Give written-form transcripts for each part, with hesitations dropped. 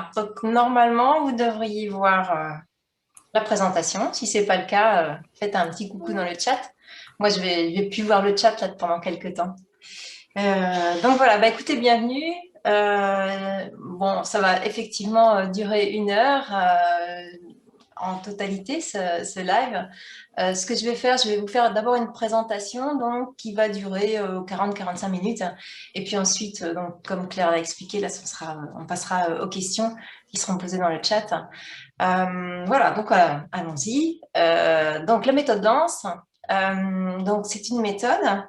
Voilà, donc normalement, vous devriez voir la présentation. Si ce n'est pas le cas, faites un petit coucou dans le chat. Moi, je vais plus voir le chat là, pendant quelques temps. Donc voilà, bah, écoutez, bienvenue. Bon, ça va effectivement durer 1 heure en totalité, ce live. Ce que je vais faire, je vais vous faire d'abord une présentation donc, qui va durer 40-45 minutes. Et puis ensuite, donc, comme Claire l'a expliqué, là, on passera aux questions qui seront posées dans le chat. Voilà, donc allons-y. Donc la méthode Lance, donc c'est une méthode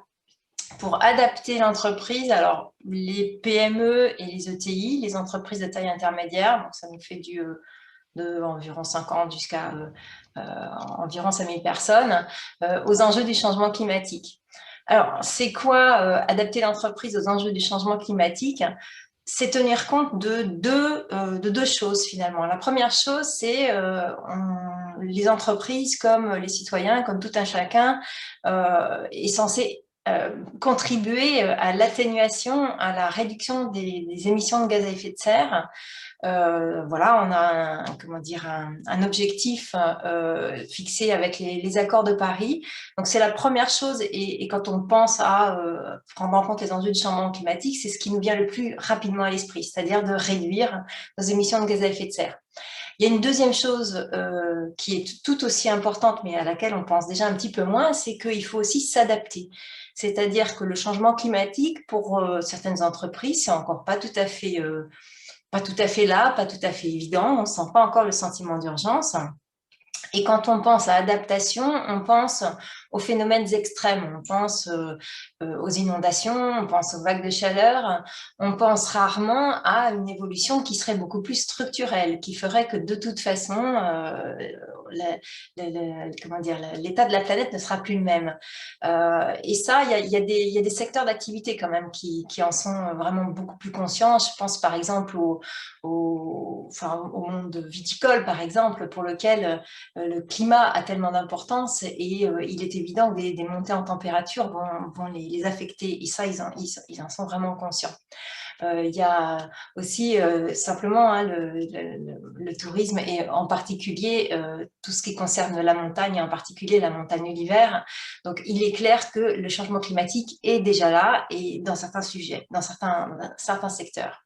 pour adapter l'entreprise. Alors les PME et les ETI, les entreprises de taille intermédiaire, donc ça nous fait de environ 50 jusqu'à environ 5000 personnes, aux enjeux du changement climatique. Alors, c'est quoi adapter l'entreprise aux enjeux du changement climatique? C'est tenir compte de deux choses finalement. La première chose, c'est les entreprises comme les citoyens, comme tout un chacun, est censé contribuer à l'atténuation, à la réduction des émissions de gaz à effet de serre. Voilà, on a un objectif fixé avec les accords de Paris. Donc, c'est la première chose. Et quand on pense à prendre en compte les enjeux du changement climatique, c'est ce qui nous vient le plus rapidement à l'esprit, c'est-à-dire de réduire nos émissions de gaz à effet de serre. Il y a une deuxième chose qui est tout aussi importante, mais à laquelle on pense déjà un petit peu moins, c'est qu'il faut aussi s'adapter. C'est-à-dire que le changement climatique, pour certaines entreprises, c'est encore pas tout à fait là, pas tout à fait évident, on ne sent pas encore le sentiment d'urgence. Et quand on pense à adaptation, on pense aux phénomènes extrêmes, on pense aux inondations, on pense aux vagues de chaleur, on pense rarement à une évolution qui serait beaucoup plus structurelle, qui ferait que de toute façon, l'état de la planète ne sera plus le même. Et ça, il y a des secteurs d'activité quand même qui en sont vraiment beaucoup plus conscients. Je pense par exemple au monde viticole, par exemple, pour lequel le climat a tellement d'importance et il est évident que des montées en température vont les affecter. Et ça, ils en sont vraiment conscients. Il y a aussi simplement hein, le tourisme et en particulier tout ce qui concerne la montagne, en particulier la montagne l'hiver. Donc, il est clair que le changement climatique est déjà là et dans certains sujets, dans certains secteurs.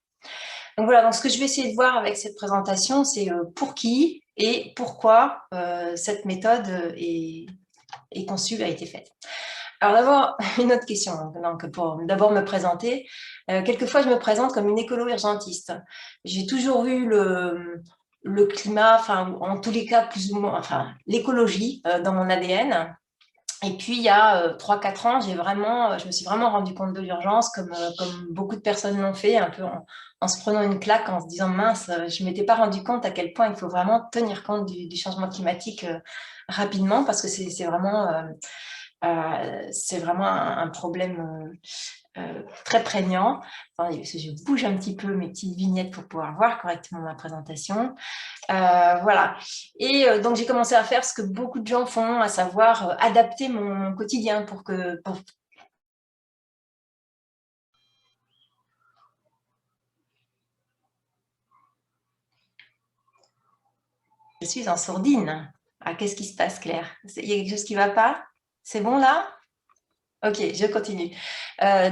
Donc voilà, donc ce que je vais essayer de voir avec cette présentation, c'est pour qui et pourquoi cette méthode est conçue, a été faite. Alors d'abord, une autre question, donc pour d'abord me présenter. Quelquefois, je me présente comme une écolo-urgentiste. J'ai toujours eu le climat, enfin en tous les cas plus ou moins, enfin l'écologie dans mon ADN. Et puis, il y a 3-4 ans, je me suis vraiment rendu compte de l'urgence, comme beaucoup de personnes l'ont fait, un peu en se prenant une claque, en se disant, mince, je ne m'étais pas rendu compte à quel point il faut vraiment tenir compte du changement climatique rapidement, parce que c'est vraiment un problème très prégnant. Attendez, parce que je bouge un petit peu mes petites vignettes pour pouvoir voir correctement ma présentation. Voilà. Et donc, j'ai commencé à faire ce que beaucoup de gens font, à savoir adapter mon quotidien pour Je suis en sourdine. Ah, qu'est-ce qui se passe, Claire? Il y a quelque chose qui ne va pas? C'est bon là? Ok, je continue.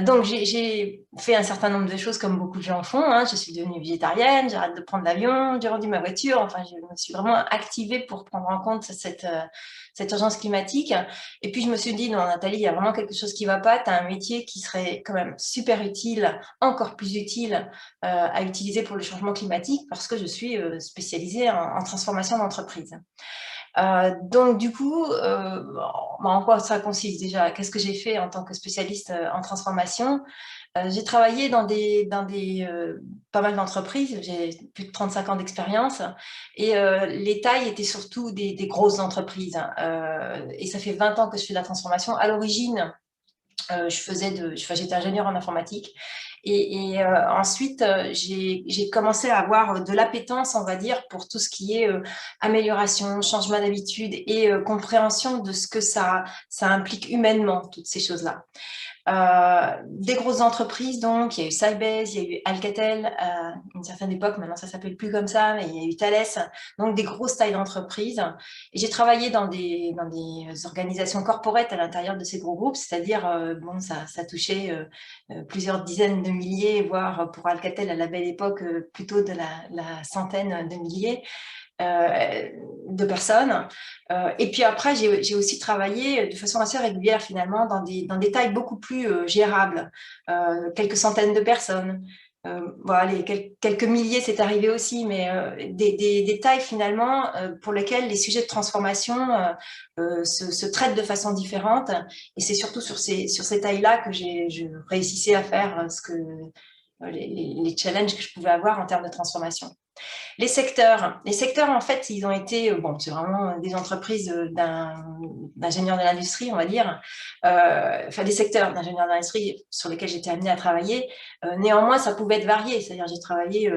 Donc, j'ai fait un certain nombre de choses comme beaucoup de gens font. Hein. Je suis devenue végétarienne, j'arrête de prendre l'avion, j'ai rendu ma voiture. Enfin, je me suis vraiment activée pour prendre en compte cette urgence climatique. Et puis, je me suis dit, non, Nathalie, il y a vraiment quelque chose qui ne va pas. Tu as un métier qui serait quand même super utile, encore plus utile à utiliser pour le changement climatique parce que je suis spécialisée en transformation d'entreprise. Donc, du coup, en quoi ça consiste déjà? Qu'est-ce que j'ai fait en tant que spécialiste en transformation? J'ai travaillé dans pas mal d'entreprises, j'ai plus de 35 ans d'expérience et les tailles étaient surtout des grosses entreprises. Et ça fait 20 ans que je fais de la transformation. À l'origine, j'étais ingénieure en informatique Ensuite, j'ai commencé à avoir de l'appétence, on va dire, pour tout ce qui est amélioration, changement d'habitude et compréhension de ce que ça implique humainement, toutes ces choses-là. Des grosses entreprises, donc il y a eu Sybase, il y a eu Alcatel à une certaine époque, maintenant ça s'appelle plus comme ça, mais il y a eu Thales, donc des grosses tailles d'entreprises. Et j'ai travaillé dans des organisations corporate à l'intérieur de ces gros groupes, c'est-à-dire bon, ça touchait plusieurs dizaines de milliers, voire pour Alcatel à la belle époque plutôt de la centaine de milliers de personnes. Et puis après, j'ai aussi travaillé de façon assez régulière finalement dans des tailles beaucoup plus gérables, quelques centaines de personnes. Voilà, quelques milliers, c'est arrivé aussi, mais des tailles finalement pour lesquelles les sujets de transformation se traitent de façon différente. Et c'est surtout sur ces tailles-là que je réussissais à faire les challenges que je pouvais avoir en termes de transformation. Les secteurs, en fait, ils ont été, bon, c'est vraiment des entreprises d'ingénieurs de l'industrie, on va dire, enfin des secteurs d'ingénieurs de l'industrie sur lesquels j'étais amenée à travailler. Néanmoins, ça pouvait être varié, c'est-à-dire j'ai travaillé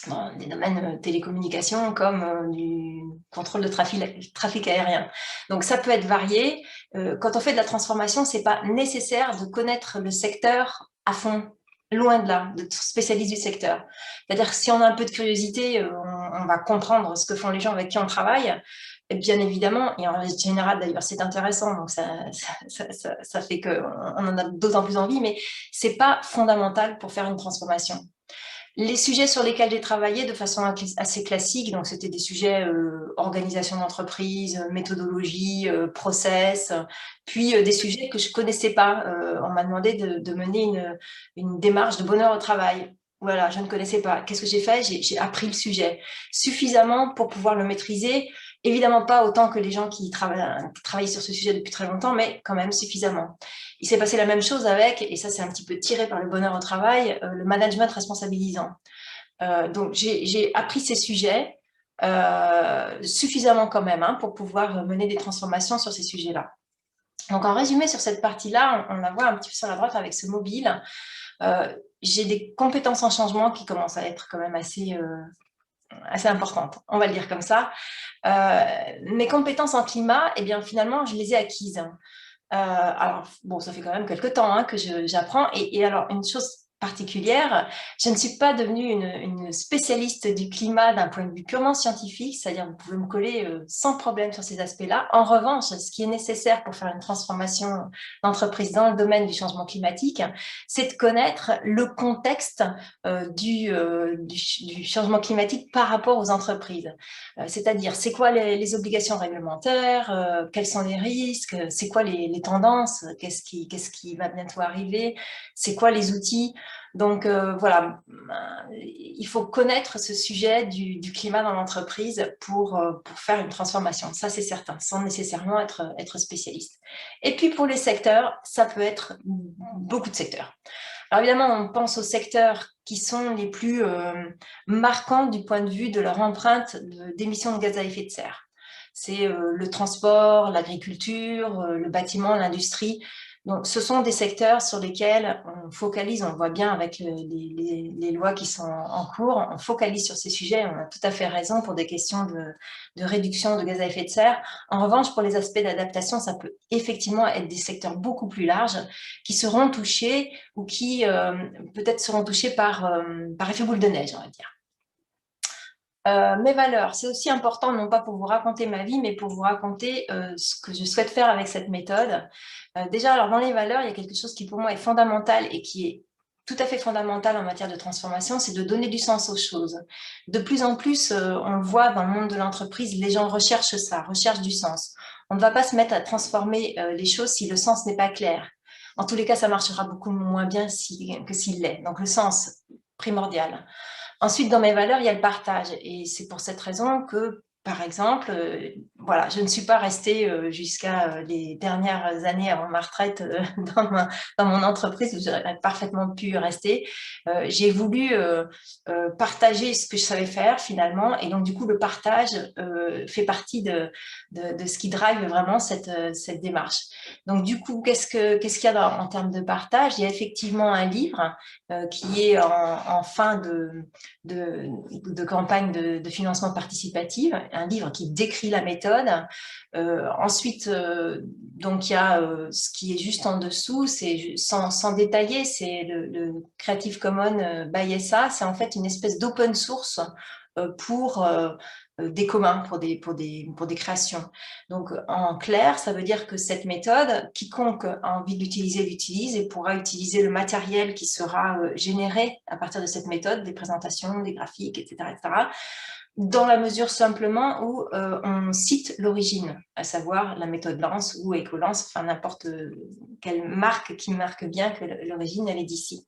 dans des domaines télécommunications comme du contrôle de trafic aérien. Donc ça peut être varié. Quand on fait de la transformation, c'est pas nécessaire de connaître le secteur à fond. Loin de là, de spécialiste du secteur. C'est-à-dire que si on a un peu de curiosité, on va comprendre ce que font les gens avec qui on travaille. Et bien évidemment, et en général d'ailleurs c'est intéressant, donc ça fait qu'on en a d'autant plus envie, mais c'est pas fondamental pour faire une transformation. Les sujets sur lesquels j'ai travaillé de façon assez classique, donc c'était des sujets organisation d'entreprise, méthodologie, process, puis des sujets que je ne connaissais pas. On m'a demandé de mener une démarche de bonheur au travail. Voilà, je ne connaissais pas. Qu'est-ce que j'ai fait? J'ai appris le sujet suffisamment pour pouvoir le maîtriser. Évidemment pas autant que les gens qui travaillent sur ce sujet depuis très longtemps, mais quand même suffisamment. Il s'est passé la même chose avec, et ça c'est un petit peu tiré par le bonheur au travail, le management responsabilisant. Donc j'ai appris ces sujets suffisamment quand même pour pouvoir mener des transformations sur ces sujets-là. Donc en résumé sur cette partie-là, on la voit un petit peu sur la droite avec ce mobile. J'ai des compétences en changement qui commencent à être quand même assez importantes, on va le dire comme ça. Mes compétences en climat, eh bien finalement, je les ai acquises. Alors, bon, ça fait quand même quelques temps que j'apprends. Et alors, une chose particulière, je ne suis pas devenue une spécialiste du climat d'un point de vue purement scientifique, c'est-à-dire vous pouvez me coller sans problème sur ces aspects-là. En revanche, ce qui est nécessaire pour faire une transformation d'entreprise dans le domaine du changement climatique, c'est de connaître le contexte du changement climatique par rapport aux entreprises. C'est-à-dire, c'est quoi les obligations réglementaires, quels sont les risques, c'est quoi les tendances, qu'est-ce qui va bientôt arriver, c'est quoi les outils. Donc voilà, il faut connaître ce sujet du climat dans l'entreprise pour faire une transformation, ça c'est certain, sans nécessairement être spécialiste. Et puis pour les secteurs, ça peut être beaucoup de secteurs. Alors évidemment, on pense aux secteurs qui sont les plus marquants du point de vue de leur empreinte d'émissions de gaz à effet de serre. C'est le transport, l'agriculture, le bâtiment, l'industrie. Donc, ce sont des secteurs sur lesquels on focalise, on voit bien avec les lois qui sont en cours, on focalise sur ces sujets, on a tout à fait raison pour des questions de réduction de gaz à effet de serre. En revanche, pour les aspects d'adaptation, ça peut effectivement être des secteurs beaucoup plus larges qui seront touchés ou qui peut-être seront touchés par effet boule de neige, on va dire. Mes valeurs, c'est aussi important, non pas pour vous raconter ma vie, mais pour vous raconter ce que je souhaite faire avec cette méthode. Déjà, alors dans les valeurs, il y a quelque chose qui pour moi est fondamental et qui est tout à fait fondamental en matière de transformation, c'est de donner du sens aux choses. De plus en plus, on le voit dans le monde de l'entreprise, les gens recherchent ça, recherchent du sens. On ne va pas se mettre à transformer les choses si le sens n'est pas clair. En tous les cas, ça marchera beaucoup moins bien que s'il l'est. Donc le sens primordial. Ensuite, dans mes valeurs, il y a le partage. Et c'est pour cette raison que par exemple, voilà, je ne suis pas restée jusqu'à les dernières années avant ma retraite dans mon entreprise où j'aurais parfaitement pu rester. J'ai voulu partager ce que je savais faire finalement, et donc du coup le partage fait partie de ce qui drive vraiment cette démarche. Donc du coup, qu'est-ce qu'il y a en termes de partage? Il y a effectivement un livre qui est en fin de campagne de financement participatif, un livre qui décrit la méthode. Ensuite, donc il y a ce qui est juste en dessous, c'est sans détailler, c'est le Creative Commons by SA, c'est en fait une espèce d'open source pour des communs, pour des créations. Donc, en clair, ça veut dire que cette méthode, quiconque a envie de l'utiliser, l'utilise et pourra utiliser le matériel qui sera généré à partir de cette méthode, des présentations, des graphiques, etc., etc., dans la mesure simplement où on cite l'origine, à savoir la méthode Lance ou Ecolance, enfin n'importe quelle marque qui marque bien que l'origine, elle est d'ici.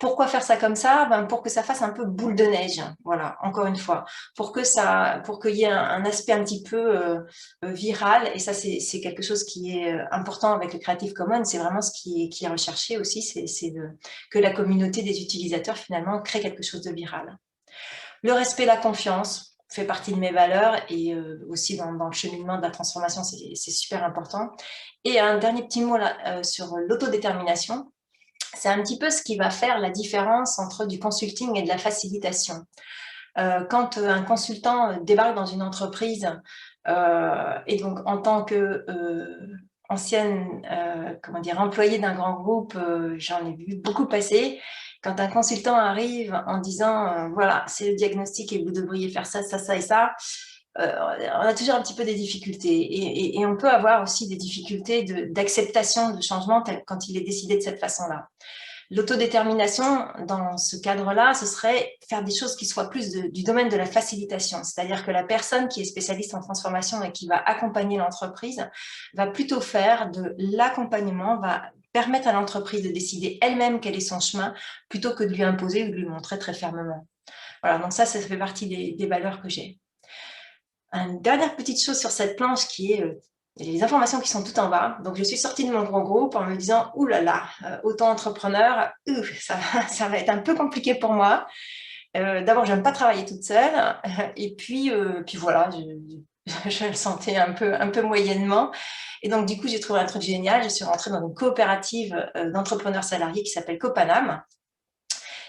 Pourquoi faire ça comme ça? Pour que ça fasse un peu boule de neige, voilà, encore une fois, pour qu'il y ait un aspect un petit peu viral, et ça c'est quelque chose qui est important avec le Creative Commons, c'est vraiment ce qui est recherché aussi, c'est que la communauté des utilisateurs finalement crée quelque chose de viral. Le respect, la confiance fait partie de mes valeurs, et aussi dans le cheminement de la transformation, c'est super important. Et un dernier petit mot là, sur l'autodétermination. C'est un petit peu ce qui va faire la différence entre du consulting et de la facilitation. Quand un consultant débarque dans une entreprise, et donc en tant que ancienne employée d'un grand groupe, j'en ai vu beaucoup passer. Quand un consultant arrive en disant voilà, c'est le diagnostic et vous devriez faire ça, ça, ça et ça, on a toujours un petit peu des difficultés, et on peut avoir aussi des difficultés d'acceptation de changement quand il est décidé de cette façon-là. L'autodétermination, dans ce cadre-là, ce serait faire des choses qui soient plus du domaine de la facilitation. C'est-à-dire que la personne qui est spécialiste en transformation et qui va accompagner l'entreprise va plutôt faire de l'accompagnement, va permettre à l'entreprise de décider elle-même quel est son chemin, plutôt que de lui imposer ou de lui montrer très fermement. Voilà, donc ça fait partie des valeurs que j'ai. Une dernière petite chose sur cette planche qui est les informations qui sont tout en bas. Donc, je suis sortie de mon gros groupe en me disant « Ouh là là, auto-entrepreneur, ça va être un peu compliqué pour moi. D'abord, je n'aime pas travailler toute seule. Et puis voilà, je le sentais un peu moyennement. Et donc, du coup, j'ai trouvé un truc génial. Je suis rentrée dans une coopérative d'entrepreneurs salariés qui s'appelle Copanam.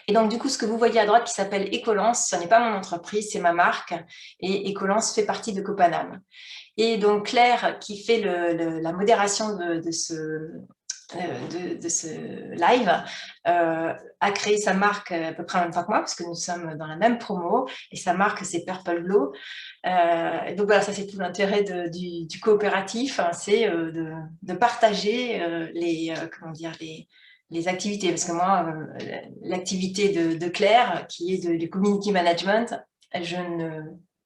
Et donc, du coup, ce que vous voyez à droite qui s'appelle Ecolance, ce n'est pas mon entreprise, c'est ma marque. Et Ecolance fait partie de Copanam. Et donc, Claire, qui fait la modération de ce live, a créé sa marque à peu près en même temps que moi, parce que nous sommes dans la même promo, et sa marque, c'est Purple Glow. Donc voilà, ça c'est tout l'intérêt du coopératif, hein, c'est de partager les activités, parce que moi, l'activité de Claire, qui est du community management,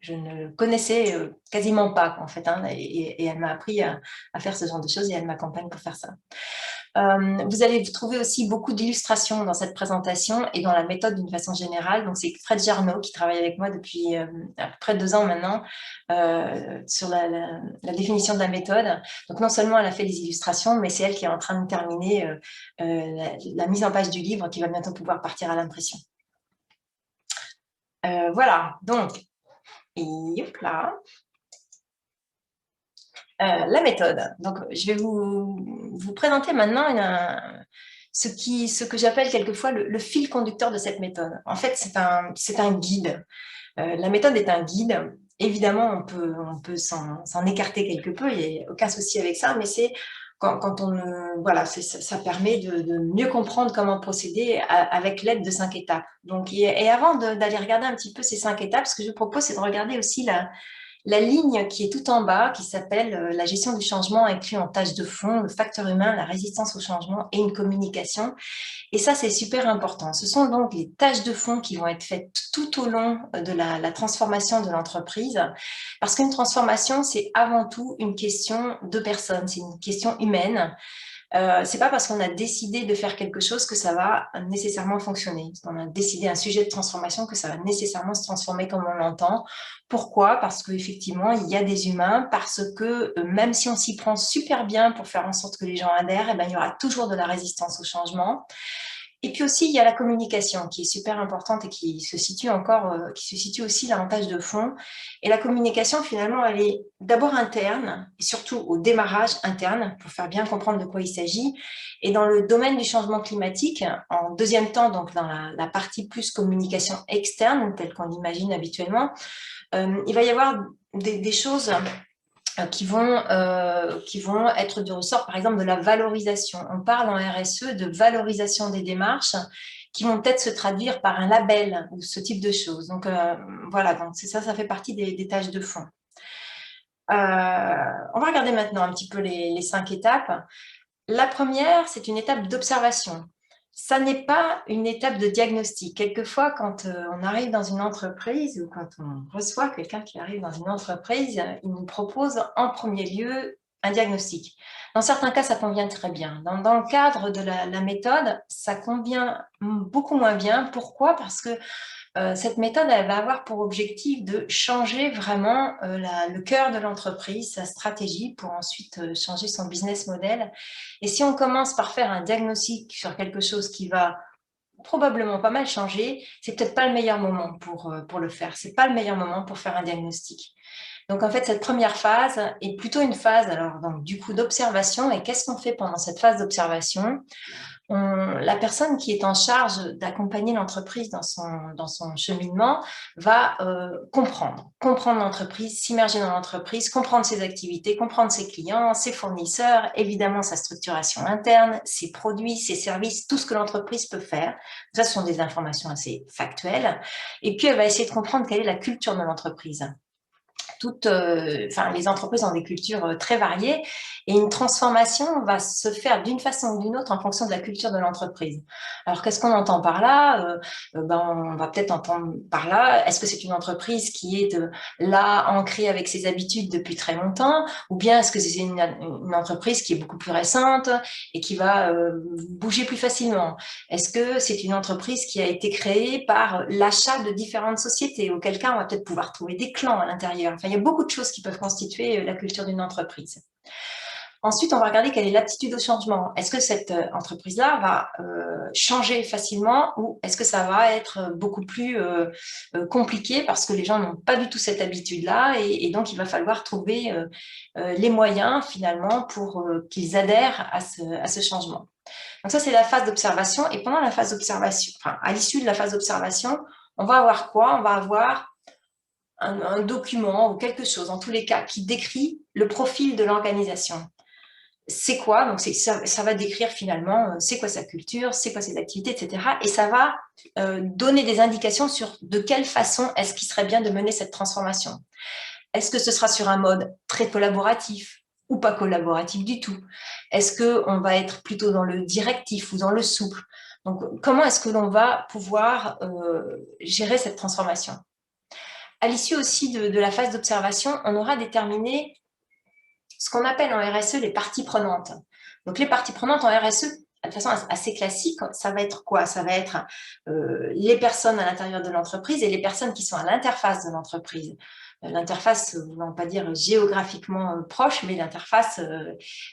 je ne connaissais quasiment pas, en fait, hein, et elle m'a appris à faire ce genre de choses, et elle m'accompagne pour faire ça. Vous allez trouver aussi beaucoup d'illustrations dans cette présentation et dans la méthode d'une façon générale. Donc, c'est Fred Jarno qui travaille avec moi depuis à peu près 2 ans maintenant sur la définition de la méthode. Donc, non seulement elle a fait les illustrations, mais c'est elle qui est en train de terminer la mise en page du livre qui va bientôt pouvoir partir à l'impression. Voilà, donc, et hop là. La méthode. Donc, je vais vous présenter maintenant ce que j'appelle quelquefois le fil conducteur de cette méthode. En fait, c'est un guide. La méthode est un guide. Évidemment, on peut s'en écarter quelque peu, il n'y a aucun souci avec ça, mais c'est quand on... Voilà, ça permet de mieux comprendre comment procéder avec l'aide de 5 étapes. Donc, et avant d'aller regarder un petit peu ces 5 étapes, ce que je vous propose, c'est de regarder aussi la ligne qui est tout en bas, qui s'appelle la gestion du changement, inclut en tâches de fond, le facteur humain, la résistance au changement et une communication. Et ça, c'est super important. Ce sont donc les tâches de fond qui vont être faites tout au long de la transformation de l'entreprise. Parce qu'une transformation, c'est avant tout une question de personnes, c'est une question humaine. C'est pas parce qu'on a décidé de faire quelque chose que ça va nécessairement fonctionner. On a décidé un sujet de transformation que ça va nécessairement se transformer comme on l'entend. Pourquoi? Parce qu'effectivement, il y a des humains, parce que même si on s'y prend super bien pour faire en sorte que les gens adhèrent, eh ben, il y aura toujours de la résistance au changement. Et puis aussi, il y a la communication qui est super importante et qui se situe aussi l'avantage de fond. Et la communication, finalement, elle est d'abord interne, et surtout au démarrage interne, pour faire bien comprendre de quoi il s'agit. Et dans le domaine du changement climatique, en deuxième temps, donc dans la partie plus communication externe, telle qu'on l'imagine habituellement, il va y avoir des choses qui vont être du ressort, par exemple, de la valorisation. On parle en RSE de valorisation des démarches qui vont peut-être se traduire par un label ou ce type de choses. Donc, voilà, donc ça fait partie des tâches de fond. On va regarder maintenant un petit peu les 5 étapes. La première, c'est une étape d'observation. Ça n'est pas une étape de diagnostic. Quelquefois, quand on arrive dans une entreprise ou quand on reçoit quelqu'un qui arrive dans une entreprise, il nous propose en premier lieu un diagnostic. Dans certains cas, ça convient très bien. Dans le cadre de la méthode, ça convient beaucoup moins bien. Pourquoi? Parce que cette méthode, elle va avoir pour objectif de changer vraiment le cœur de l'entreprise, sa stratégie, pour ensuite changer son business model. Et si on commence par faire un diagnostic sur quelque chose qui va probablement pas mal changer, c'est peut-être pas le meilleur moment pour le faire. C'est pas le meilleur moment pour faire un diagnostic. Donc, en fait, cette première phase est plutôt une phase, alors, donc, du coup, d'observation. Et qu'est-ce qu'on fait pendant cette phase d'observation? La personne qui est en charge d'accompagner l'entreprise dans son cheminement va comprendre l'entreprise, s'immerger dans l'entreprise, comprendre ses activités, comprendre ses clients, ses fournisseurs, évidemment sa structuration interne, ses produits, ses services, tout ce que l'entreprise peut faire. Ça, ce sont des informations assez factuelles. Et puis, elle va essayer de comprendre quelle est la culture de l'entreprise. Les entreprises ont des cultures très variées et une transformation va se faire d'une façon ou d'une autre en fonction de la culture de l'entreprise. Alors, qu'est-ce qu'on entend par là? On va peut-être entendre par là, est-ce que c'est une entreprise qui est là, ancrée avec ses habitudes depuis très longtemps, ou bien est-ce que c'est une entreprise qui est beaucoup plus récente et qui va bouger plus facilement? Est-ce que c'est une entreprise qui a été créée par l'achat de différentes sociétés, auquel cas on va peut-être pouvoir trouver des clans à l'intérieur. Enfin, il y a beaucoup de choses qui peuvent constituer la culture d'une entreprise. Ensuite, on va regarder quelle est l'aptitude au changement. Est-ce que cette entreprise-là va changer facilement ou est-ce que ça va être beaucoup plus compliqué parce que les gens n'ont pas du tout cette habitude-là et donc il va falloir trouver les moyens finalement pour qu'ils adhèrent à ce changement. Donc ça, c'est la phase d'observation. Et pendant la phase d'observation, enfin, à l'issue de la phase d'observation, on va avoir quoi? On va avoir un document ou quelque chose, en tous les cas, qui décrit le profil de l'organisation. C'est quoi? Donc, ça va décrire finalement c'est quoi sa culture, c'est quoi ses activités, etc. Et ça va donner des indications sur de quelle façon est-ce qu'il serait bien de mener cette transformation. Est-ce que ce sera sur un mode très collaboratif ou pas collaboratif du tout? Est-ce qu'on va être plutôt dans le directif ou dans le souple? Donc, comment est-ce que l'on va pouvoir gérer cette transformation? À l'issue aussi de la phase d'observation, on aura déterminé ce qu'on appelle en RSE les parties prenantes. Donc, les parties prenantes en RSE, de façon assez classique, ça va être quoi? Ça va être les personnes à l'intérieur de l'entreprise et les personnes qui sont à l'interface de l'entreprise. L'interface, ne voulant pas dire géographiquement proche, mais l'interface,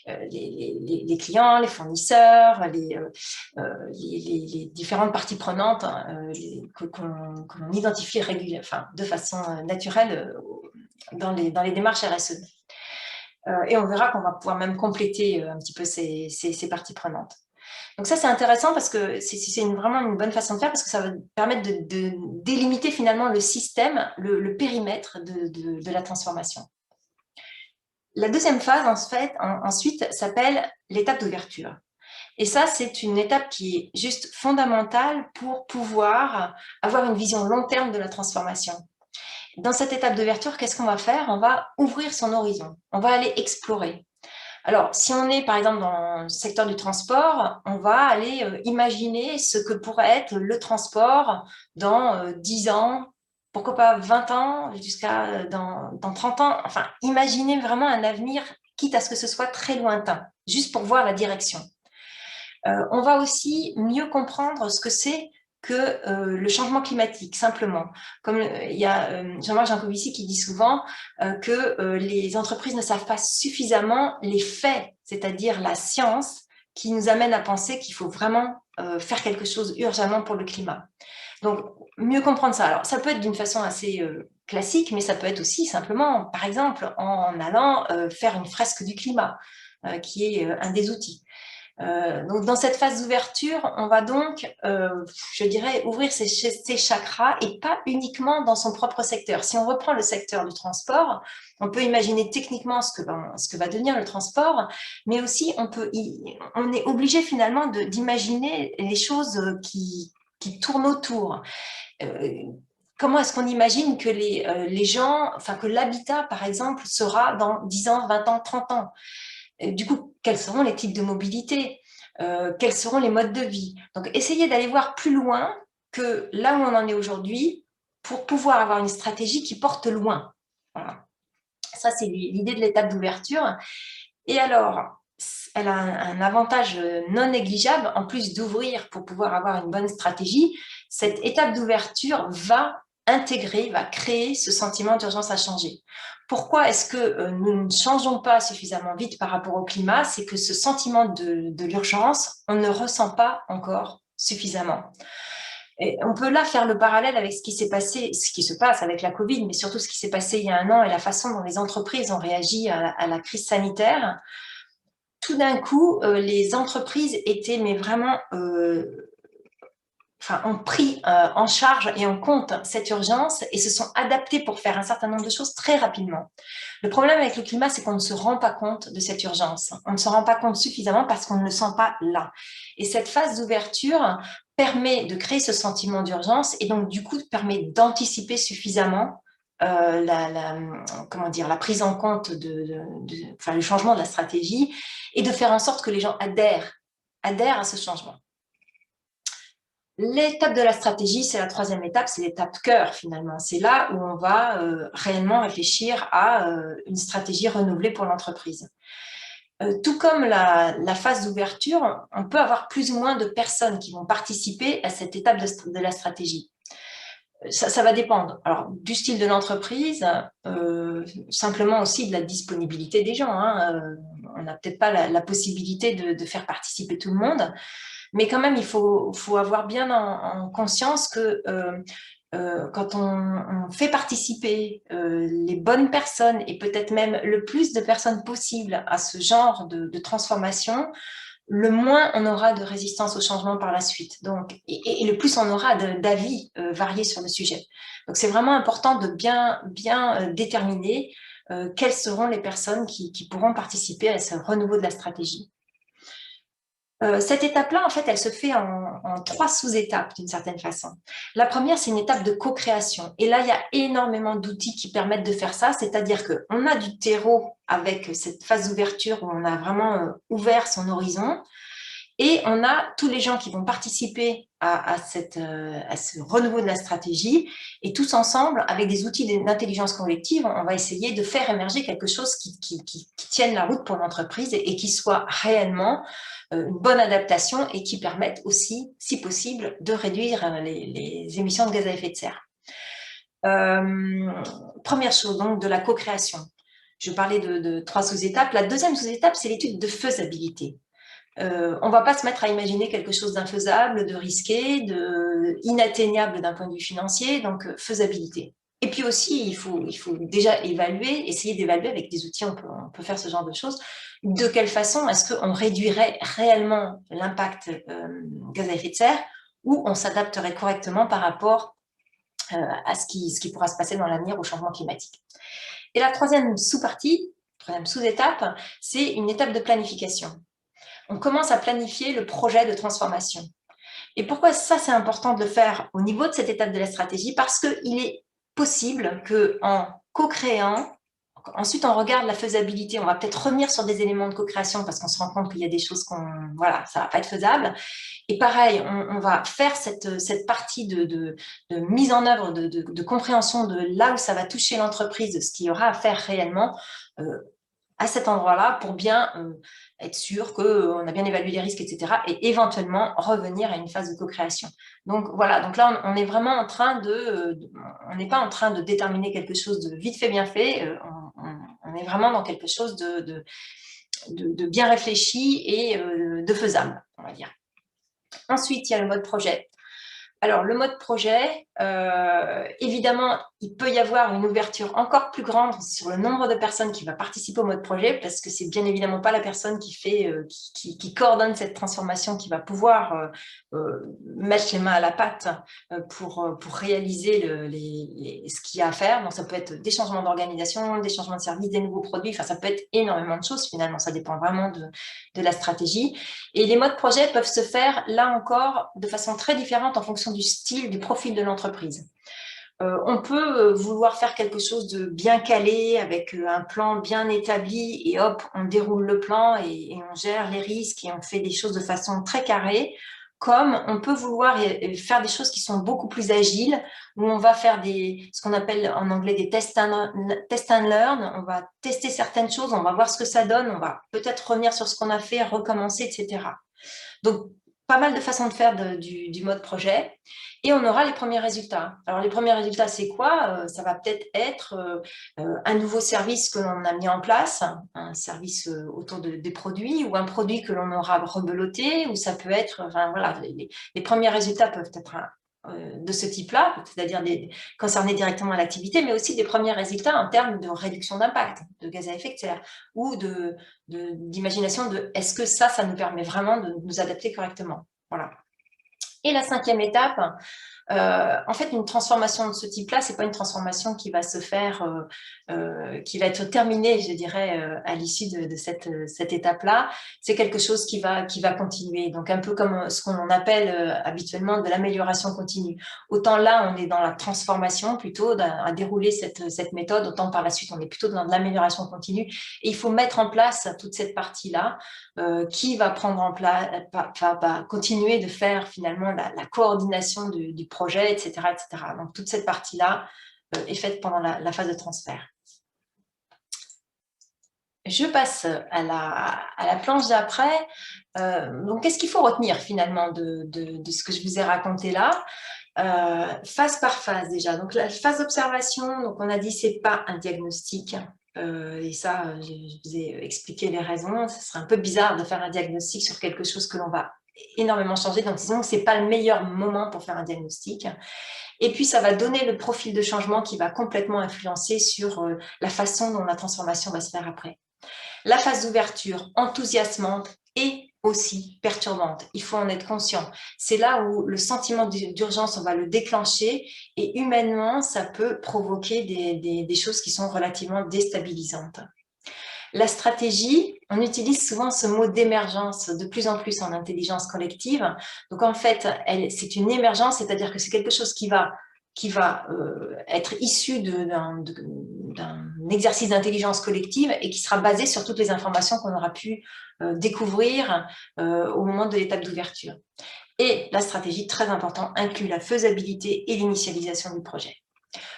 les clients, les fournisseurs, les différentes parties prenantes qu'on identifie de façon naturelle dans les démarches RSE. Et on verra qu'on va pouvoir même compléter un petit peu ces parties prenantes. Donc ça, c'est intéressant parce que c'est vraiment une bonne façon de faire parce que ça va permettre de délimiter finalement le système, le périmètre de la transformation. La deuxième phase, ensuite, s'appelle l'étape d'ouverture. Et ça, c'est une étape qui est juste fondamentale pour pouvoir avoir une vision long terme de la transformation. Dans cette étape d'ouverture, qu'est-ce qu'on va faire? On va ouvrir son horizon, on va aller explorer. Alors, si on est par exemple dans le secteur du transport, on va aller imaginer ce que pourrait être le transport dans 10 ans, pourquoi pas 20 ans, jusqu'à dans 30 ans. Enfin, imaginer vraiment un avenir quitte à ce que ce soit très lointain, juste pour voir la direction. On va aussi mieux comprendre ce que c'est que le changement climatique, simplement. Comme il y a Jean-Marc Jancovici qui dit souvent que les entreprises ne savent pas suffisamment les faits, c'est-à-dire la science, qui nous amène à penser qu'il faut vraiment faire quelque chose urgemment pour le climat. Donc, mieux comprendre ça. Alors, ça peut être d'une façon assez classique, mais ça peut être aussi simplement, par exemple, en allant faire une fresque du climat, qui est un des outils. Donc, dans cette phase d'ouverture, on va donc, je dirais, ouvrir ses chakras et pas uniquement dans son propre secteur. Si on reprend le secteur du transport, on peut imaginer techniquement ce que va devenir le transport, mais aussi on est obligé finalement d'imaginer les choses qui tournent autour. Comment est-ce qu'on imagine que les gens, enfin que l'habitat, par exemple, sera dans 10 ans, 20 ans, 30 ans? Du coup, quels seront les types de mobilité, quels seront les modes de vie. Donc, essayez d'aller voir plus loin que là où on en est aujourd'hui pour pouvoir avoir une stratégie qui porte loin. Voilà. Ça, c'est l'idée de l'étape d'ouverture. Et alors, elle a un avantage non négligeable, en plus d'ouvrir pour pouvoir avoir une bonne stratégie. Cette étape d'ouverture va intégrer, va créer ce sentiment d'urgence à changer. Pourquoi est-ce que nous ne changeons pas suffisamment vite par rapport au climat? C'est que ce sentiment de l'urgence, on ne ressent pas encore suffisamment. Et on peut là faire le parallèle avec ce qui s'est passé, ce qui se passe avec la Covid, mais surtout ce qui s'est passé il y a un an et la façon dont les entreprises ont réagi à la crise sanitaire. Tout d'un coup, les entreprises étaient mais vraiment ont pris en charge et en compte cette urgence et se sont adaptés pour faire un certain nombre de choses très rapidement. Le problème avec le climat, c'est qu'on ne se rend pas compte de cette urgence. On ne se rend pas compte suffisamment parce qu'on ne le sent pas là. Et cette phase d'ouverture permet de créer ce sentiment d'urgence et donc du coup permet d'anticiper suffisamment la prise en compte le changement de la stratégie et de faire en sorte que les gens adhèrent à ce changement. L'étape de la stratégie, c'est la troisième étape, c'est l'étape cœur finalement. C'est là où on va réellement réfléchir à une stratégie renouvelée pour l'entreprise. Tout comme la phase d'ouverture, on peut avoir plus ou moins de personnes qui vont participer à cette étape de la stratégie. Ça va dépendre alors, du style de l'entreprise, simplement aussi de la disponibilité des gens. Hein. On n'a peut-être pas la possibilité de faire participer tout le monde. Mais quand même, il faut avoir bien en conscience que quand on fait participer les bonnes personnes et peut-être même le plus de personnes possible à ce genre de transformation, le moins on aura de résistance au changement par la suite. Donc, et le plus on aura d'avis variés sur le sujet. Donc, c'est vraiment important de bien déterminer quelles seront les personnes qui pourront participer à ce renouveau de la stratégie. Cette étape-là, en fait, elle se fait en 3 sous-étapes d'une certaine façon. La première, c'est une étape de co-création. Et là, il y a énormément d'outils qui permettent de faire ça, c'est-à-dire qu'on a du terreau avec cette phase d'ouverture où on a vraiment ouvert son horizon. Et on a tous les gens qui vont participer à ce renouveau de la stratégie. Et tous ensemble, avec des outils d'intelligence collective, on va essayer de faire émerger quelque chose qui tienne la route pour l'entreprise et qui soit réellement une bonne adaptation et qui permette aussi, si possible, de réduire les émissions de gaz à effet de serre. Première chose, donc, de la co-création. Je parlais de 3 sous-étapes. La deuxième sous-étape, c'est l'étude de faisabilité. On ne va pas se mettre à imaginer quelque chose d'infaisable, de risqué, inatteignable d'un point de vue financier, donc faisabilité. Et puis aussi, il faut déjà essayer d'évaluer avec des outils, on peut faire ce genre de choses. De quelle façon est-ce qu'on réduirait réellement l'impact gaz à effet de serre ou on s'adapterait correctement par rapport à ce qui pourra se passer dans l'avenir au changement climatique. Et la troisième sous-partie, troisième sous-étape, c'est une étape de planification. On commence à planifier le projet de transformation. Et pourquoi ça, c'est important de le faire au niveau de cette étape de la stratégie? Parce qu'il est possible qu'en co-créant, ensuite on regarde la faisabilité, on va peut-être revenir sur des éléments de co-création parce qu'on se rend compte qu'il y a des choses ça ne va pas être faisable. Et pareil, on va faire cette partie de mise en œuvre, de compréhension de là où ça va toucher l'entreprise, de ce qu'il y aura à faire réellement, à cet endroit-là pour bien être sûr qu'on a bien évalué les risques, etc. et éventuellement revenir à une phase de co-création. Donc voilà, donc là on est vraiment en train on n'est pas en train de déterminer quelque chose de vite fait, bien fait, on est vraiment dans quelque chose de bien réfléchi et de faisable, on va dire. Ensuite, il y a le mode projet. Alors, le mode projet, évidemment, il peut y avoir une ouverture encore plus grande sur le nombre de personnes qui va participer au mode projet, parce que c'est bien évidemment pas la personne qui coordonne cette transformation qui va pouvoir mettre les mains à la pâte pour réaliser ce qu'il y a à faire. Donc, ça peut être des changements d'organisation, des changements de service, des nouveaux produits. Enfin, ça peut être énormément de choses, finalement. Ça dépend vraiment de la stratégie. Et les modes projet peuvent se faire, là encore, de façon très différente en fonction du style, du profil de l'entreprise. On peut vouloir faire quelque chose de bien calé, avec un plan bien établi, et hop, on déroule le plan et on gère les risques et on fait des choses de façon très carrée, comme on peut vouloir faire des choses qui sont beaucoup plus agiles, où on va faire ce qu'on appelle en anglais des test and learn, on va tester certaines choses, on va voir ce que ça donne, on va peut-être revenir sur ce qu'on a fait, recommencer, etc. Donc, pas mal de façons de faire du mode projet et on aura les premiers résultats. Alors, les premiers résultats, c'est quoi? Ça va peut-être être un nouveau service que l'on a mis en place, un service autour des produits ou un produit que l'on aura rebeloté, ou ça peut être, enfin, voilà, les premiers résultats peuvent être de ce type-là, c'est-à-dire concernés directement à l'activité, mais aussi des premiers résultats en termes de réduction d'impact, de gaz à effet de serre, ou d'imagination de est-ce que ça nous permet vraiment de nous adapter correctement. Voilà. Et la 5e étape, en fait, une transformation de ce type-là, c'est pas une transformation qui va se faire, qui va être terminée, je dirais, à l'issue de cette étape-là. C'est quelque chose qui va continuer. Donc, un peu comme ce qu'on appelle habituellement de l'amélioration continue. Autant là, on est dans la transformation plutôt, à dérouler cette méthode, autant par la suite, on est plutôt dans de l'amélioration continue. Et il faut mettre en place toute cette partie-là qui va prendre en place, va continuer de faire finalement la coordination du projet, etc., etc. Donc, toute cette partie-là est faite pendant la phase de transfert. Je passe à la planche d'après. Donc, qu'est-ce qu'il faut retenir finalement de ce que je vous ai raconté là? Phase par phase déjà. Donc, la phase d'observation, donc on a dit c'est pas un diagnostic. Et ça, je vous ai expliqué les raisons. Ce serait un peu bizarre de faire un diagnostic sur quelque chose que l'on va énormément changer. Donc, disons que ce n'est pas le meilleur moment pour faire un diagnostic. Et puis, ça va donner le profil de changement qui va complètement influencer sur la façon dont la transformation va se faire après. La phase d'ouverture, enthousiasmante et aussi perturbante. Il faut en être conscient. C'est là où le sentiment d'urgence, on va le déclencher et humainement, ça peut provoquer des choses qui sont relativement déstabilisantes. La stratégie, on utilise souvent ce mot d'émergence de plus en plus en intelligence collective. Donc, en fait, c'est une émergence, c'est-à-dire que c'est quelque chose qui va être issu d'un exercice d'intelligence collective et qui sera basé sur toutes les informations qu'on aura pu découvrir au moment de l'étape d'ouverture. Et la stratégie, très important, inclut la faisabilité et l'initialisation du projet.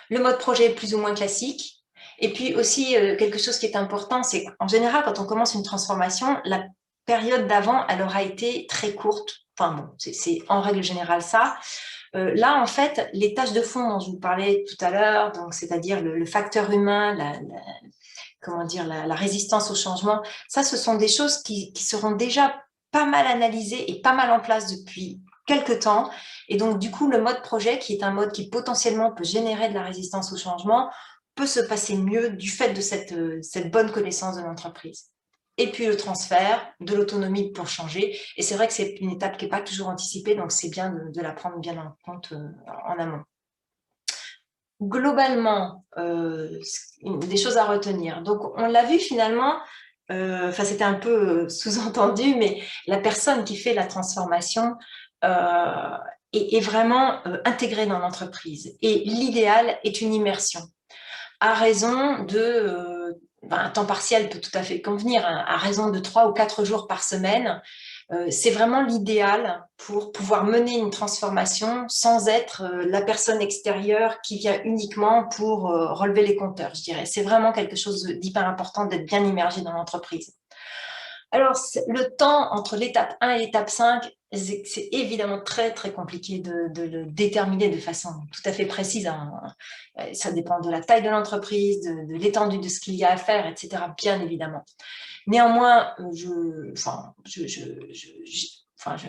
Le mode projet est plus ou moins classique. Et puis aussi, quelque chose qui est important, c'est qu'en général, quand on commence une transformation, la période d'avant, elle aura été très courte. Enfin bon, c'est en règle générale ça. Là, en fait, les tâches de fond dont je vous parlais tout à l'heure, donc c'est-à-dire le facteur humain, la résistance au changement, ça, ce sont des choses qui seront déjà pas mal analysées et pas mal en place depuis quelques temps. Et donc, du coup, le mode projet, qui est un mode qui potentiellement peut générer de la résistance au changement, peut se passer mieux du fait de cette bonne connaissance de l'entreprise. Et puis le transfert, de l'autonomie pour changer. Et c'est vrai que c'est une étape qui n'est pas toujours anticipée, donc c'est bien de la prendre bien en compte en amont. Globalement, des choses à retenir. Donc, on l'a vu finalement, c'était un peu sous-entendu, mais la personne qui fait la transformation est vraiment intégrée dans l'entreprise. Et l'idéal est une immersion, à raison de... un temps partiel peut tout à fait convenir, hein, à raison de 3 ou 4 jours par semaine. C'est vraiment l'idéal pour pouvoir mener une transformation sans être la personne extérieure qui vient uniquement pour relever les compteurs, je dirais. C'est vraiment quelque chose d'hyper important d'être bien immergé dans l'entreprise. Alors, le temps entre l'étape 1 et l'étape 5, c'est évidemment très, très compliqué de le déterminer de façon tout à fait précise. Ça dépend de la taille de l'entreprise, de l'étendue de ce qu'il y a à faire, etc., bien évidemment. Néanmoins,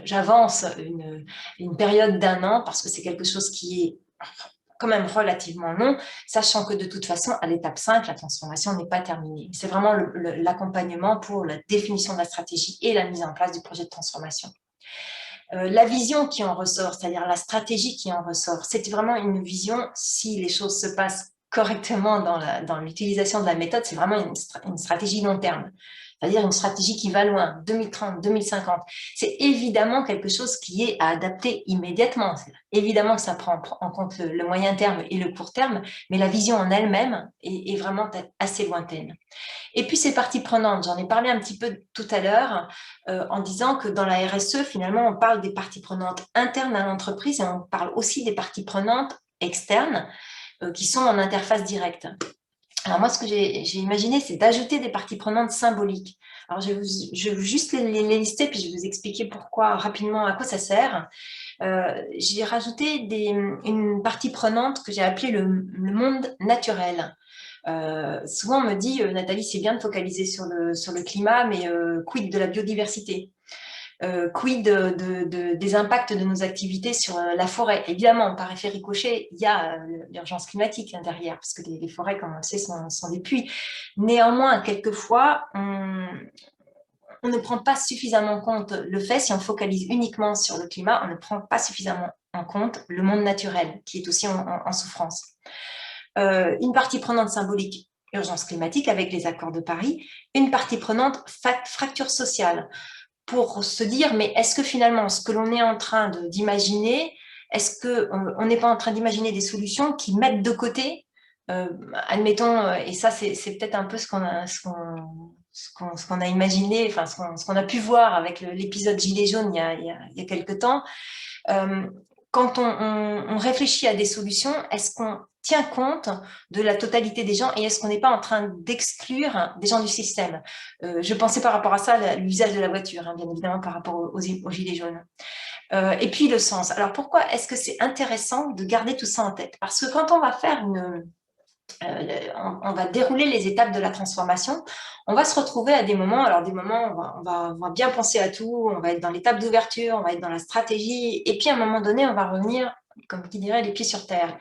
j'avance une période d'1 an parce que c'est quelque chose qui est quand même relativement long, sachant que de toute façon, à l'étape 5, la transformation n'est pas terminée. C'est vraiment l'accompagnement pour la définition de la stratégie et la mise en place du projet de transformation. La vision qui en ressort, c'est-à-dire la stratégie qui en ressort, c'est vraiment une vision, si les choses se passent correctement dans l'utilisation de la méthode, c'est vraiment une stratégie long terme. C'est-à-dire une stratégie qui va loin, 2030, 2050. C'est évidemment quelque chose qui est à adapter immédiatement. Évidemment que ça prend en compte le moyen terme et le court terme, mais la vision en elle-même est vraiment assez lointaine. Et puis ces parties prenantes, j'en ai parlé un petit peu tout à l'heure en disant que dans la RSE, finalement, on parle des parties prenantes internes à l'entreprise et on parle aussi des parties prenantes externes qui sont en interface directe. Alors moi, ce que j'ai imaginé, c'est d'ajouter des parties prenantes symboliques. Alors je vais juste les lister, puis je vais vous expliquer pourquoi, rapidement, à quoi ça sert. J'ai rajouté une partie prenante que j'ai appelée le monde naturel. Souvent, on me dit, Nathalie, c'est bien de focaliser sur le climat, mais quid de la biodiversité? Quid des impacts de nos activités sur la forêt? Évidemment, par effet ricochet, il y a l'urgence climatique derrière, parce que les forêts, comme on le sait, sont des puits. Néanmoins, quelquefois, on ne prend pas suffisamment en compte le fait, si on focalise uniquement sur le climat, on ne prend pas suffisamment en compte le monde naturel, qui est aussi en souffrance. Une partie prenante symbolique, urgence climatique avec les accords de Paris, une partie prenante, fracture sociale, pour se dire, mais est-ce que finalement, ce que l'on est en train d'imaginer, est-ce qu'on n'est pas en train d'imaginer des solutions qui mettent de côté, admettons, et ça c'est peut-être un peu ce qu'on a imaginé, enfin ce qu'on a pu voir avec l'épisode Gilets jaunes il y a quelques temps, quand on réfléchit à des solutions, est-ce qu'on tient compte de la totalité des gens et est-ce qu'on n'est pas en train d'exclure des gens du système? Je pensais par rapport à ça l'usage de la voiture, hein, bien évidemment par rapport aux gilets jaunes. Et puis le sens. Alors pourquoi est-ce que c'est intéressant de garder tout ça en tête? Parce que quand on va faire on va dérouler les étapes de la transformation, on va se retrouver à des moments, alors des moments, on va bien penser à tout, on va être dans l'étape d'ouverture, on va être dans la stratégie, et puis à un moment donné, on va revenir, comme qui dirait, les pieds sur terre.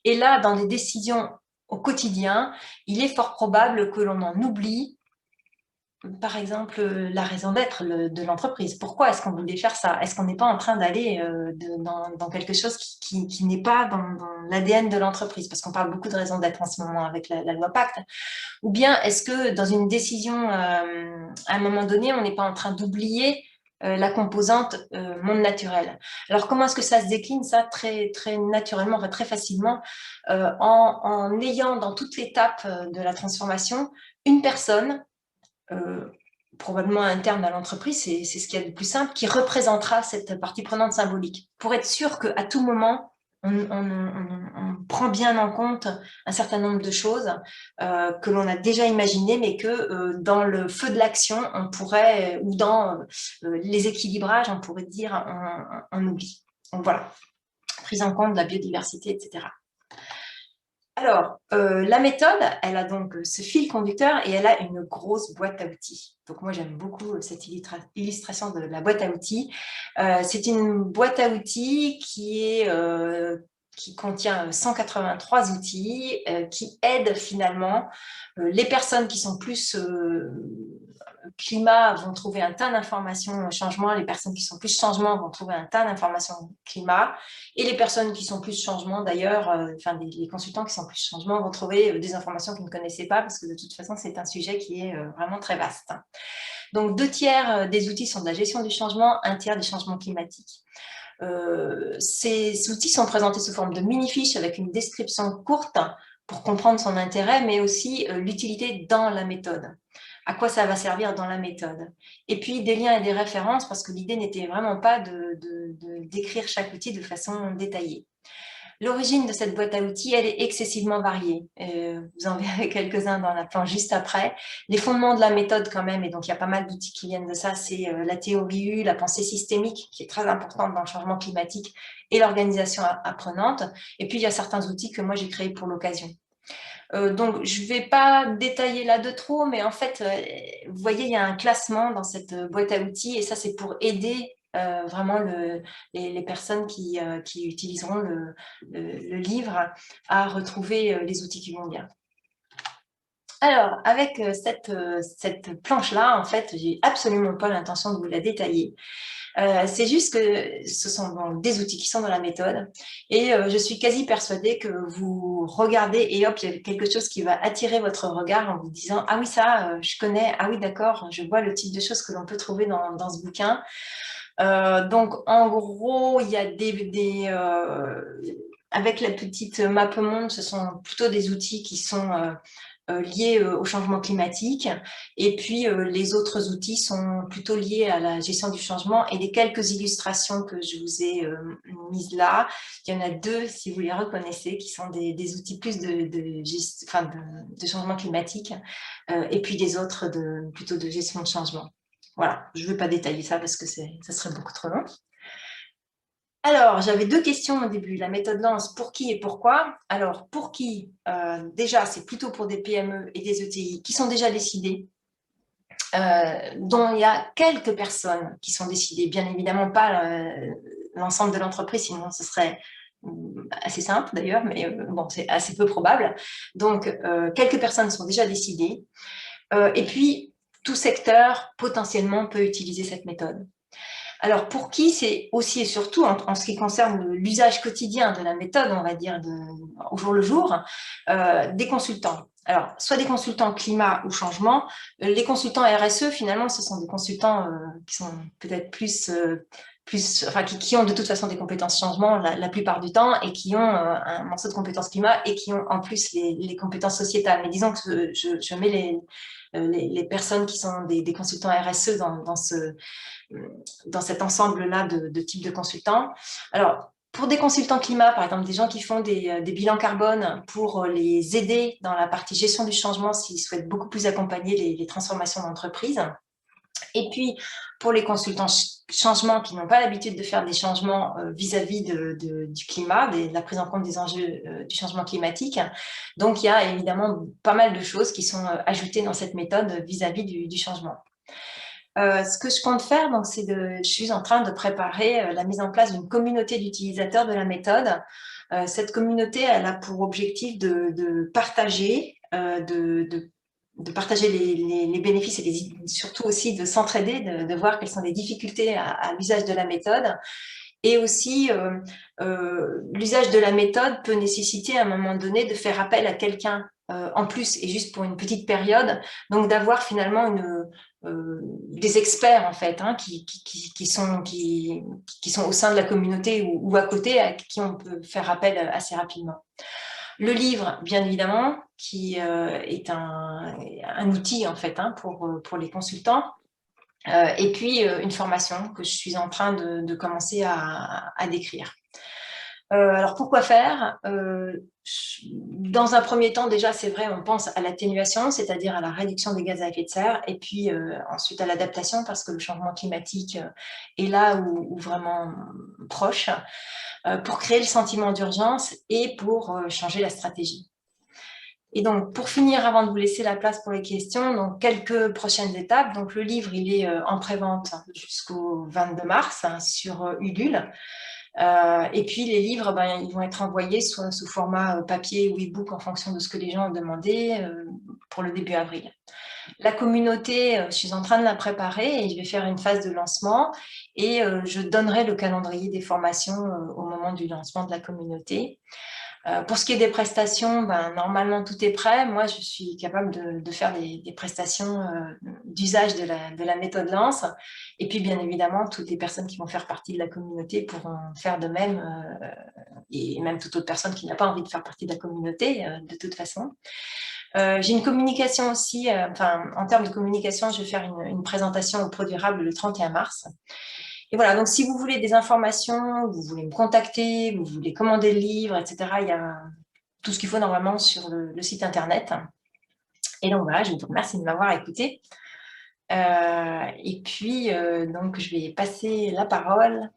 Et là, dans les décisions au quotidien, il est fort probable que l'on en oublie, par exemple, la raison d'être de l'entreprise. Pourquoi est-ce qu'on voulait faire ça? Est-ce qu'on n'est pas en train d'aller dans quelque chose qui n'est pas dans l'ADN de l'entreprise? Parce qu'on parle beaucoup de raison d'être en ce moment avec la loi Pacte. Ou bien est-ce que dans une décision, à un moment donné, on n'est pas en train d'oublier la composante monde naturel? Alors, comment est-ce que ça se décline? Ça, très, très naturellement, enfin, très facilement, en ayant dans toute l'étape de la transformation une personne probablement interne à l'entreprise, c'est ce qu'il y a de plus simple, qui représentera cette partie prenante symbolique, pour être sûr qu'à tout moment, on prend bien en compte un certain nombre de choses que l'on a déjà imaginées, mais que dans le feu de l'action, on pourrait, ou dans les équilibrages, on pourrait dire, on oublie. Donc voilà, prise en compte de la biodiversité, etc. Alors, la méthode, elle a donc ce fil conducteur et elle a une grosse boîte à outils. Donc, moi, j'aime beaucoup cette illustration de la boîte à outils. C'est une boîte à outils qui contient 183 outils qui aident finalement les personnes qui sont plus climat vont trouver un tas d'informations changement, les personnes qui sont plus changement vont trouver un tas d'informations climat, et les personnes qui sont plus changement d'ailleurs, enfin les consultants qui sont plus changement vont trouver des informations qu'ils ne connaissaient pas, parce que de toute façon c'est un sujet qui est vraiment très vaste. Donc 2/3 des outils sont de la gestion du changement, 1/3 des changements climatiques. Ces outils sont présentés sous forme de mini-fiches avec une description courte pour comprendre son intérêt, mais aussi l'utilité dans la méthode. à quoi ça va servir dans la méthode. Et puis des liens et des références, parce que l'idée n'était vraiment pas de décrire chaque outil de façon détaillée. L'origine de cette boîte à outils, elle est excessivement variée. Vous en verrez quelques-uns dans la planche juste après. Les fondements de la méthode quand même, et donc il y a pas mal d'outils qui viennent de ça, c'est la théorie U, la pensée systémique, qui est très importante dans le changement climatique, et l'organisation apprenante. Et puis il y a certains outils que moi j'ai créés pour l'occasion. Donc, je ne vais pas détailler là de trop, mais en fait, vous voyez, il y a un classement dans cette boîte à outils, et ça, c'est pour aider vraiment les personnes qui utiliseront le livre à retrouver les outils qui vont bien. Alors, avec cette planche-là, en fait, j'ai absolument pas l'intention de vous la détailler. C'est juste que ce sont donc des outils qui sont dans la méthode, et je suis quasi persuadée que vous regardez et hop, il y a quelque chose qui va attirer votre regard en vous disant « Ah oui, ça, je connais, ah oui, d'accord, je vois le type de choses que l'on peut trouver dans ce bouquin ». Donc, en gros, il y a avec la petite map monde, ce sont plutôt des outils qui sont liés au changement climatique. Et puis, les autres outils sont plutôt liés à la gestion du changement. Et les quelques illustrations que je vous ai mises là, il y en a deux, si vous les reconnaissez, qui sont des outils plus de changement climatique, et puis des autres plutôt de gestion de changement. Voilà, je ne vais pas détailler ça parce que ça serait beaucoup trop long. Alors, j'avais deux questions au début. La méthode Lance, pour qui et pourquoi? Alors, pour qui? Déjà, c'est plutôt pour des PME et des ETI qui sont déjà décidés, dont il y a quelques personnes qui sont décidées, bien évidemment pas l'ensemble de l'entreprise, sinon ce serait assez simple d'ailleurs, mais bon, c'est assez peu probable. Donc, quelques personnes sont déjà décidées. Et puis, tout secteur potentiellement peut utiliser cette méthode. Alors, pour qui, c'est aussi et surtout, en ce qui concerne l'usage quotidien de la méthode, on va dire, au jour le jour, des consultants. Alors, soit des consultants climat ou changement. Les consultants RSE, finalement, ce sont des consultants qui sont peut-être qui ont de toute façon des compétences changement la plupart du temps, et qui ont un morceau de compétences climat, et qui ont en plus les compétences sociétales. Mais disons que je mets les personnes qui sont des consultants RSE dans cet ensemble-là de types de consultants. Alors, pour des consultants climat, par exemple, des gens qui font des bilans carbone pour les aider dans la partie gestion du changement s'ils souhaitent beaucoup plus accompagner les transformations d'entreprise. Et puis, pour les consultants changement qui n'ont pas l'habitude de faire des changements vis-à-vis du climat, de la prise en compte des enjeux du changement climatique. Donc, il y a évidemment pas mal de choses qui sont ajoutées dans cette méthode vis-à-vis du changement. Ce que je compte faire, donc, je suis en train de préparer la mise en place d'une communauté d'utilisateurs de la méthode. Cette communauté, elle a pour objectif de partager, de partager les bénéfices, et surtout aussi de s'entraider, de voir quelles sont les difficultés à l'usage de la méthode. Et aussi, l'usage de la méthode peut nécessiter à un moment donné de faire appel à quelqu'un en plus, et juste pour une petite période, donc d'avoir finalement des experts en fait, hein, qui sont au sein de la communauté ou à côté, à qui on peut faire appel assez rapidement. Le livre, bien évidemment, qui est un outil en fait, hein, pour les consultants. Et puis une formation que je suis en train de commencer à décrire. Alors, pourquoi faire? Dans un premier temps, déjà, c'est vrai, on pense à l'atténuation, c'est-à-dire à la réduction des gaz à effet de serre, et puis ensuite à l'adaptation, parce que le changement climatique est là ou vraiment proche, pour créer le sentiment d'urgence et pour changer la stratégie. Et donc, pour finir, avant de vous laisser la place pour les questions, donc quelques prochaines étapes. Donc, le livre, il est en prévente jusqu'au 22 mars hein, sur Ulule. Et puis, les livres, ils vont être envoyés soit sous format papier ou e-book en fonction de ce que les gens ont demandé pour le début avril. La communauté, je suis en train de la préparer et je vais faire une phase de lancement, et je donnerai le calendrier des formations au moment du lancement de la communauté. Pour ce qui est des prestations, normalement tout est prêt. Moi, je suis capable de faire des prestations d'usage de la méthode Lance. Et puis, bien évidemment, toutes les personnes qui vont faire partie de la communauté pourront faire de même, et même toute autre personne qui n'a pas envie de faire partie de la communauté, de toute façon. J'ai une communication aussi, enfin, en termes de communication, je vais faire une présentation au Pro Durable le 31 mars. Et voilà, donc si vous voulez des informations, vous voulez me contacter, vous voulez commander le livre, etc., il y a tout ce qu'il faut normalement sur le site internet. Et donc voilà, je vous remercie de m'avoir écouté. Et puis, donc, je vais passer la parole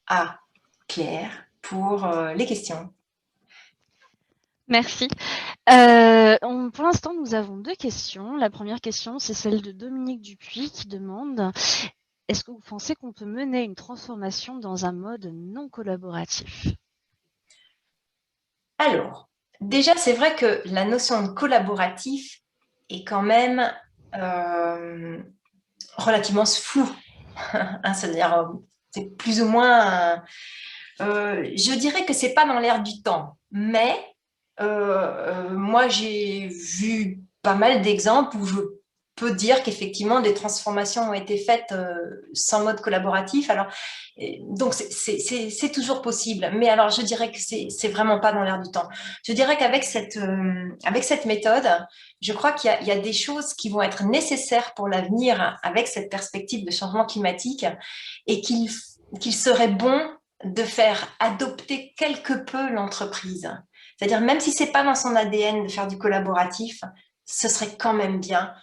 à Claire pour les questions. Merci. Pour l'instant, nous avons 2 questions. La première question, c'est celle de Dominique Dupuis qui demande: est-ce que vous pensez qu'on peut mener une transformation dans un mode non collaboratif? Alors, déjà, c'est vrai que la notion de collaboratif est quand même relativement floue. Hein, c'est-à-dire, c'est plus ou moins... je dirais que c'est pas dans l'air du temps, mais moi, j'ai vu pas mal d'exemples où je peux dire qu'effectivement, des transformations ont été faites sans mode collaboratif. Alors, donc, c'est toujours possible. Mais alors, je dirais que c'est vraiment pas dans l'air du temps. Je dirais qu'avec avec cette méthode, je crois qu'il y a des choses qui vont être nécessaires pour l'avenir avec cette perspective de changement climatique et qu'il serait bon de faire adopter quelque peu l'entreprise. C'est-à-dire, même si ce n'est pas dans son ADN de faire du collaboratif, ce serait quand même bien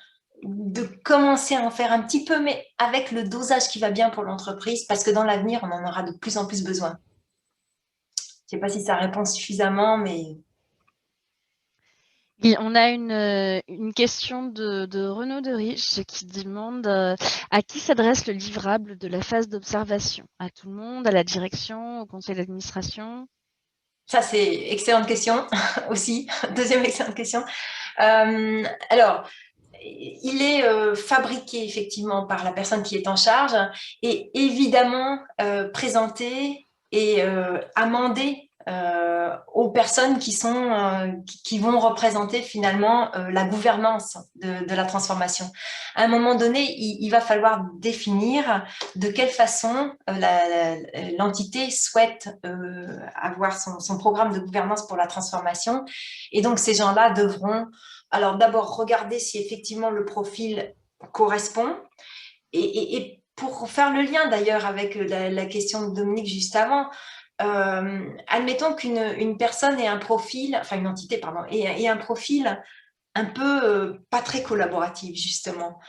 de commencer à en faire un petit peu, mais avec le dosage qui va bien pour l'entreprise, parce que dans l'avenir, on en aura de plus en plus besoin. Je ne sais pas si ça répond suffisamment, mais... Et on a une question de Renaud de Riche qui demande à qui s'adresse le livrable de la phase d'observation? À tout le monde, à la direction, au conseil d'administration? Ça, c'est excellente question aussi. Deuxième excellente question. Alors, il est fabriqué effectivement par la personne qui est en charge et évidemment présenté et amendé aux personnes qui vont représenter finalement la gouvernance de la transformation. À un moment donné, il va falloir définir de quelle façon l'entité souhaite avoir son programme de gouvernance pour la transformation. Et donc, ces gens-là devront alors d'abord regarder si effectivement le profil correspond et pour faire le lien d'ailleurs avec la question de Dominique juste avant, admettons qu'une personne ait un profil, enfin une entité, pardon, ait un profil un peu pas très collaboratif justement.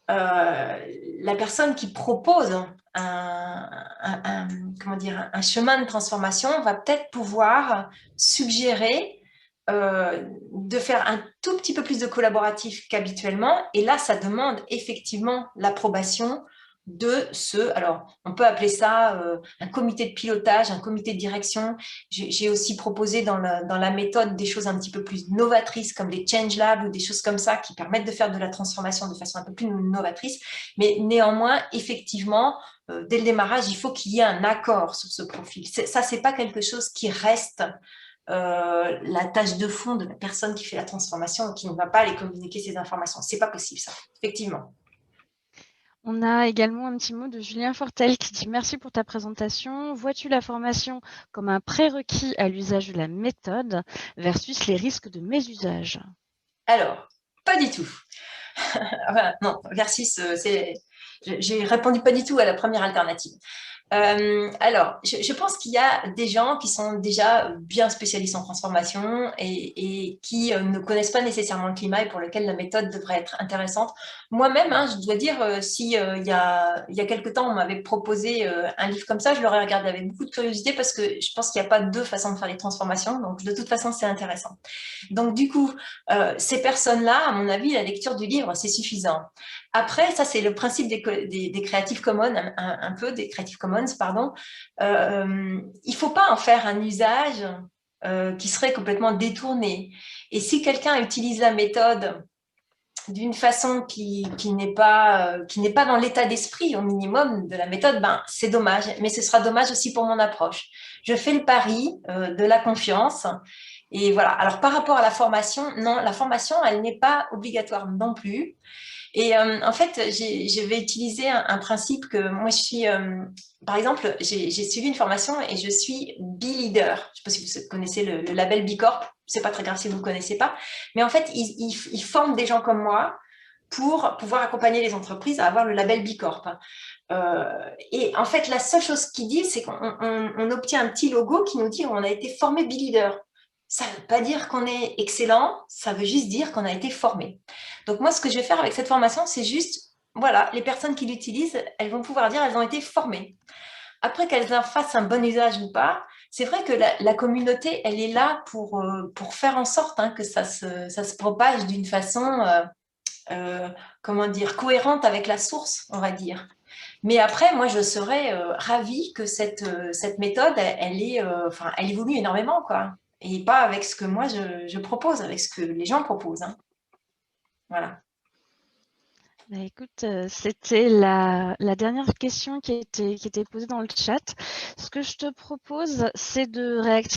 La personne qui propose comment dire, un chemin de transformation va peut-être pouvoir suggérer de faire un tout petit peu plus de collaboratif qu'habituellement. Et là, ça demande effectivement l'approbation de alors on peut appeler ça un comité de pilotage, un comité de direction. J'ai aussi proposé dans la méthode des choses un petit peu plus novatrices comme les Change Labs ou des choses comme ça qui permettent de faire de la transformation de façon un peu plus novatrice. Mais néanmoins, effectivement, dès le démarrage, il faut qu'il y ait un accord sur ce profil. Ça, c'est pas quelque chose qui reste la tâche de fond de la personne qui fait la transformation et qui ne va pas aller communiquer ces informations. C'est pas possible, ça, effectivement. On a également un petit mot de Julien Fortel qui dit: merci pour ta présentation. Vois-tu la formation comme un prérequis à l'usage de la méthode versus les risques de mésusage? Alors, pas du tout. Enfin, non, versus, j'ai répondu pas du tout à la première alternative. Alors, je pense qu'il y a des gens qui sont déjà bien spécialistes en transformation et qui ne connaissent pas nécessairement le climat et pour lesquels la méthode devrait être intéressante. Moi-même, hein, je dois dire, si il y a quelque temps, on m'avait proposé un livre comme ça, je l'aurais regardé avec beaucoup de curiosité parce que je pense qu'il n'y a pas deux façons de faire les transformations. Donc, de toute façon, c'est intéressant. Donc, du coup, ces personnes-là, à mon avis, la lecture du livre, c'est suffisant. Après, ça, c'est le principe des Creative Commons, un peu des Creative Commons, pardon. Il ne faut pas en faire un usage qui serait complètement détourné. Et si quelqu'un utilise la méthode d'une façon qui n'est pas dans l'état d'esprit au minimum de la méthode, ben, c'est dommage. Mais ce sera dommage aussi pour mon approche. Je fais le pari de la confiance Et voilà. Alors, par rapport à la formation, non, la formation, elle n'est pas obligatoire non plus. Et en fait, je vais utiliser un principe que moi, je suis, par exemple, j'ai suivi une formation et je suis B-Leader. Je ne sais pas si vous connaissez le label B Corp. C'est pas très grave si vous ne le connaissez pas. Mais en fait, ils forment des gens comme moi pour pouvoir accompagner les entreprises à avoir le label B Corp. Et en fait, la seule chose qu'ils disent, c'est qu'on obtient un petit logo qui nous dit on a été formé B-Leader. Ça ne veut pas dire qu'on est excellent, ça veut juste dire qu'on a été formé. Donc moi, ce que je vais faire avec cette formation, c'est juste, voilà, les personnes qui l'utilisent, elles vont pouvoir dire elles ont été formées. Après qu'elles en fassent un bon usage ou pas, c'est vrai que la communauté, elle est là pour faire en sorte que ça se propage d'une façon, comment dire, cohérente avec la source, on va dire. Mais après, moi, je serais ravie que cette méthode, enfin, elle évolue énormément, quoi. Et pas avec ce que moi, je propose, avec ce que les gens proposent, hein. Voilà. Bah, écoute, c'était la dernière question qui était posée dans le chat. Ce que je te propose, c'est de réactiver